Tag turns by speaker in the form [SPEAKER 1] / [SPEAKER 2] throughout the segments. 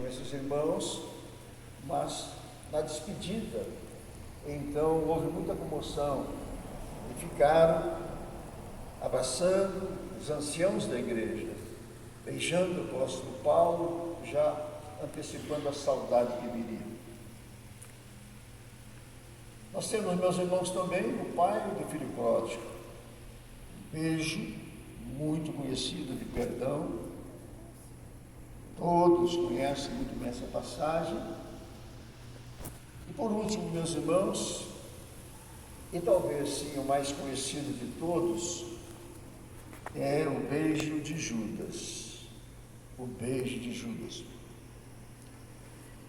[SPEAKER 1] com esses irmãos, mas na despedida, então houve muita comoção e ficaram abraçando os anciãos da igreja, beijando o apóstolo Paulo, já antecipando a saudade que viria. Nós temos, meus irmãos, também o pai do filho pródigo. Um beijo muito conhecido de perdão. Todos conhecem muito bem essa passagem. E por último, meus irmãos, e talvez sim o mais conhecido de todos, é o beijo de Judas. O beijo de Judas,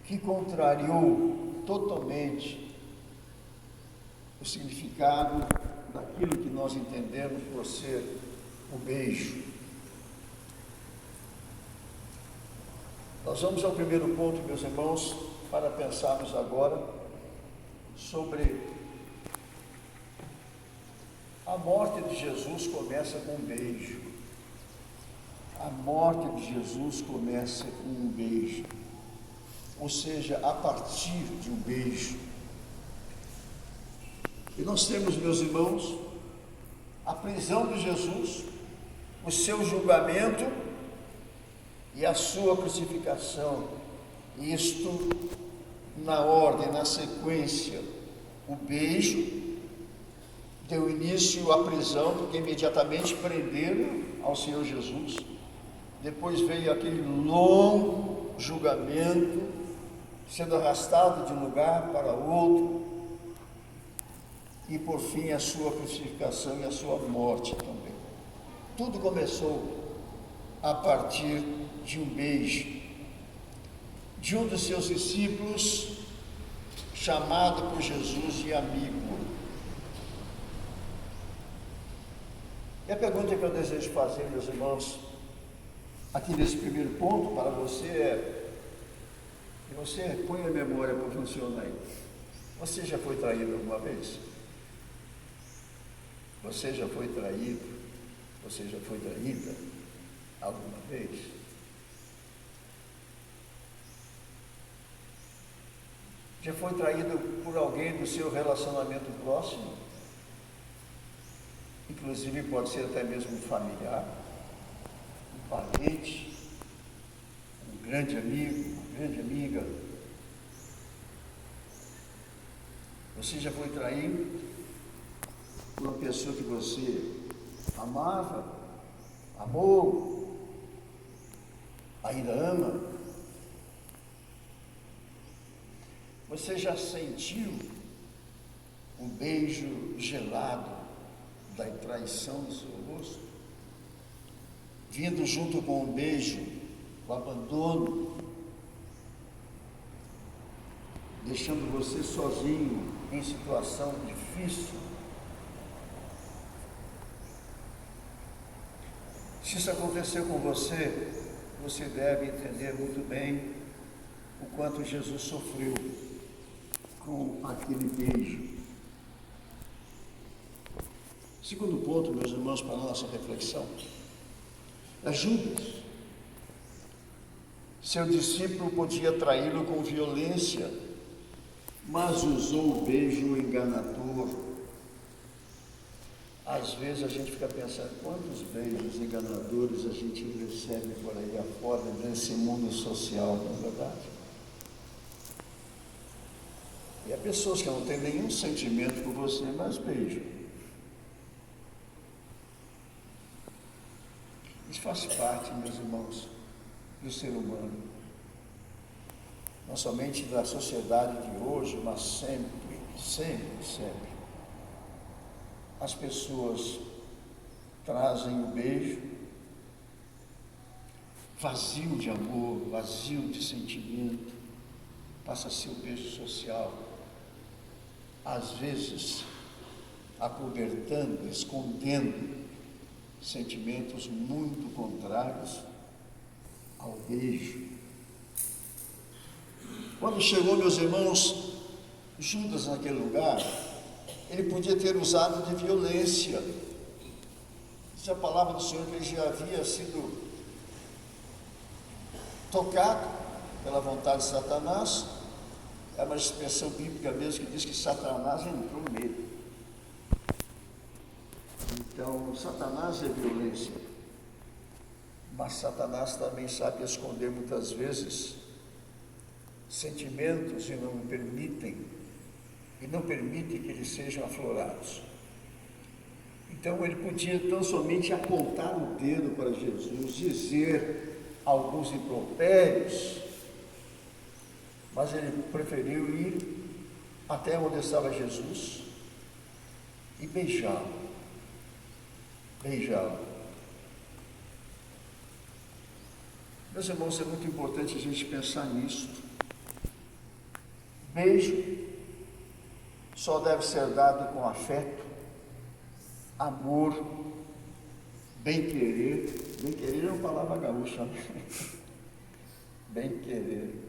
[SPEAKER 1] que contrariou totalmente o significado daquilo que nós entendemos por ser o beijo. Nós vamos ao primeiro ponto, meus irmãos, para pensarmos agora sobre a morte de Jesus. Começa com um beijo. A morte de Jesus começa com um beijo, ou seja, a partir de um beijo. E nós temos, meus irmãos, a prisão de Jesus, o seu julgamento e a sua crucificação. Isto na ordem, na sequência. O beijo deu início à prisão, porque imediatamente prenderam ao Senhor Jesus. Depois veio aquele longo julgamento, sendo arrastado de um lugar para outro. E por fim a sua crucificação e a sua morte também. Tudo começou a partir de um beijo de um dos seus discípulos, chamado por Jesus de amigo. E a pergunta que eu desejo fazer, meus irmãos, aqui nesse primeiro ponto para você é, que você põe a memória para funcionar aí. Você já foi traído alguma vez? Você já foi traído? Você já foi traída alguma vez? Já foi traído por alguém do seu relacionamento próximo? Inclusive pode ser até mesmo um familiar, um parente, um grande amigo, uma grande amiga. Você já foi traído por uma pessoa que você amava, amou, ainda ama? Você já sentiu um beijo gelado da traição no seu rosto? Vindo junto com o beijo, o abandono, deixando você sozinho em situação difícil? Se isso aconteceu com você, você deve entender muito bem o quanto Jesus sofreu com aquele beijo. Segundo ponto, meus irmãos, para a nossa reflexão, é Judas. Seu discípulo podia traí-lo com violência, mas usou o beijo enganador. Às vezes a gente fica pensando, quantos beijos enganadores a gente recebe por aí afora, nesse mundo social, não é verdade? E há pessoas que não têm nenhum sentimento por você, mas beijam. Isso faz parte, meus irmãos, do ser humano. Não somente da sociedade de hoje, mas sempre, sempre, sempre. As pessoas trazem o beijo vazio de amor, vazio de sentimento, passa a ser o beijo social, às vezes acobertando, escondendo sentimentos muito contrários ao beijo. Quando chegou, meus irmãos, Judas naquele lugar, ele podia ter usado de violência. Diz a palavra do Senhor que ele já havia sido tocado pela vontade de Satanás, é uma expressão bíblica mesmo que diz que Satanás entrou nele. Então, Satanás é violência, mas Satanás também sabe esconder muitas vezes sentimentos e não permite que eles sejam aflorados. Então ele podia tão somente apontar o dedo para Jesus, dizer alguns impropérios, mas ele preferiu ir até onde estava Jesus e beijá-lo. Meus irmãos, é muito importante a gente pensar nisso. Beijo só deve ser dado com afeto, amor, bem-querer. Bem-querer é uma palavra gaúcha, né? Bem-querer.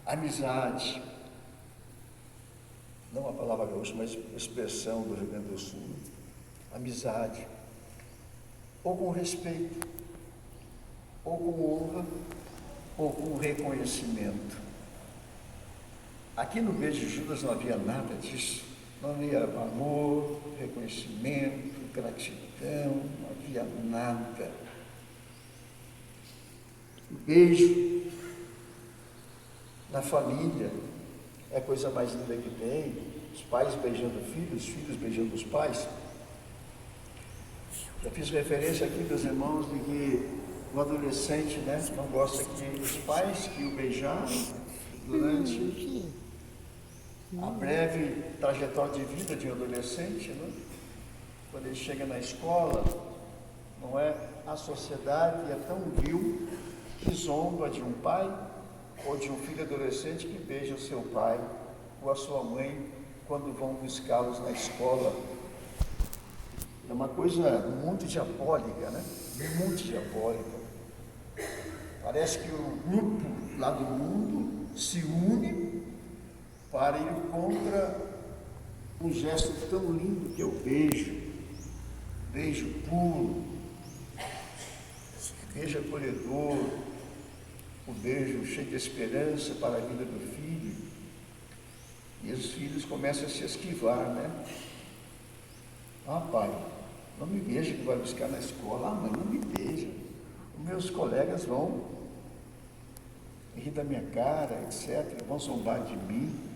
[SPEAKER 1] Amizade. Não uma palavra gaúcha, mas expressão do Rio Grande do Sul. Amizade. Ou com respeito, ou com honra, ou com reconhecimento. Aqui no beijo de Judas não havia nada disso. Não havia amor, reconhecimento, gratidão, não havia nada. O beijo na família é a coisa mais linda que tem. Os pais beijando os filhos beijando os pais. Já fiz referência aqui, meus irmãos, de que o adolescente, né, não gosta que os pais que o beijaram durante a breve trajetória de vida de um adolescente, né? Quando ele chega na escola, não é? A sociedade é tão vil que zomba de um pai ou de um filho adolescente que beija o seu pai ou a sua mãe quando vão buscá-los na escola. É uma coisa muito diabólica, né? Muito diabólica. Parece que o grupo lá do mundo se une para ir contra um gesto tão lindo que é o beijo. Beijo puro, beijo acolhedor, o beijo cheio de esperança para a vida do filho. E os filhos começam a se esquivar, né? Ah, pai, não me beija que vai buscar na escola. Ah, mãe, não me beija. Os meus colegas vão rir da minha cara, etc., vão zombar de mim.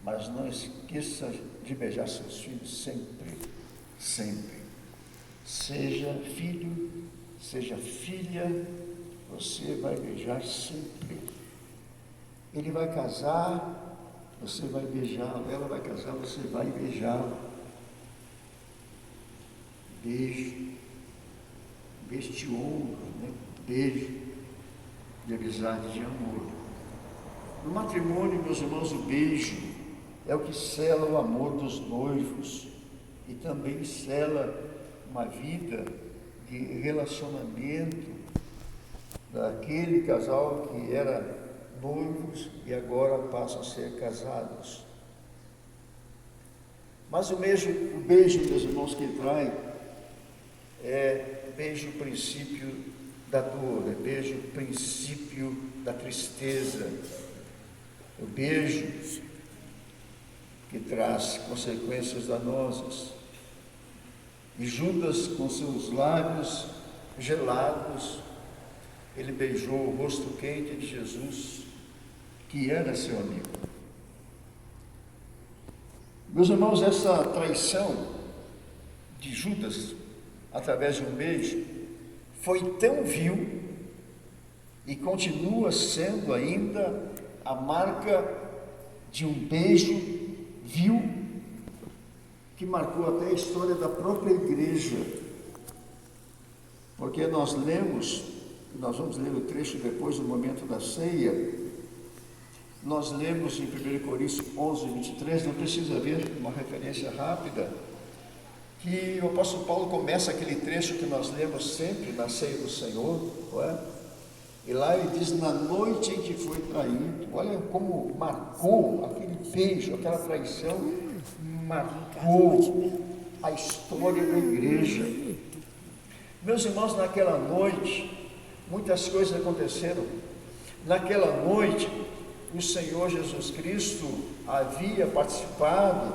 [SPEAKER 1] Mas não esqueça de beijar seus filhos sempre, sempre. Seja filho, seja filha, você vai beijar sempre. Ele vai casar, você vai beijá-lo. Ela vai casar, você vai beijá-lo. Beijo. Beijo de honra, né? Beijo de amizade, de amor. No matrimônio, meus irmãos, o beijo é o que sela o amor dos noivos e também sela uma vida de relacionamento daquele casal que era noivos e agora passam a ser casados. Mas o beijo, meus irmãos, que trai é beijo princípio da dor, é beijo princípio da tristeza, o beijo que traz consequências danosas. E Judas, com seus lábios gelados, ele beijou o rosto quente de Jesus, que era seu amigo. Meus irmãos, essa traição de Judas, através de um beijo, foi tão vil e continua sendo ainda a marca de um beijo vil que marcou até a história da própria igreja, porque nós vamos ler o trecho depois do momento da ceia. Nós lemos em 1 Coríntios 11, 23, não precisa ver, uma referência rápida, que o apóstolo Paulo começa aquele trecho que nós lemos sempre na ceia do Senhor, não é? E lá ele diz, na noite em que foi traído. Olha como marcou aquele beijo, aquela traição, marcou a história da igreja. Meus irmãos, naquela noite, muitas coisas aconteceram. Naquela noite, o Senhor Jesus Cristo havia participado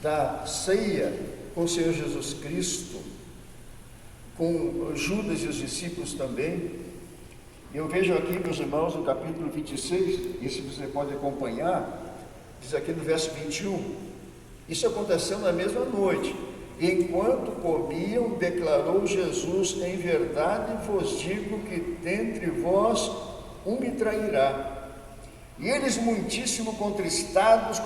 [SPEAKER 1] da ceia com o Senhor Jesus Cristo, com Judas e os discípulos também. Eu vejo aqui, meus irmãos, no capítulo 26, e se você pode acompanhar, diz aqui no verso 21, isso aconteceu na mesma noite. Enquanto comiam, declarou Jesus: em verdade vos digo que dentre vós um me trairá. E eles, muitíssimo contristados,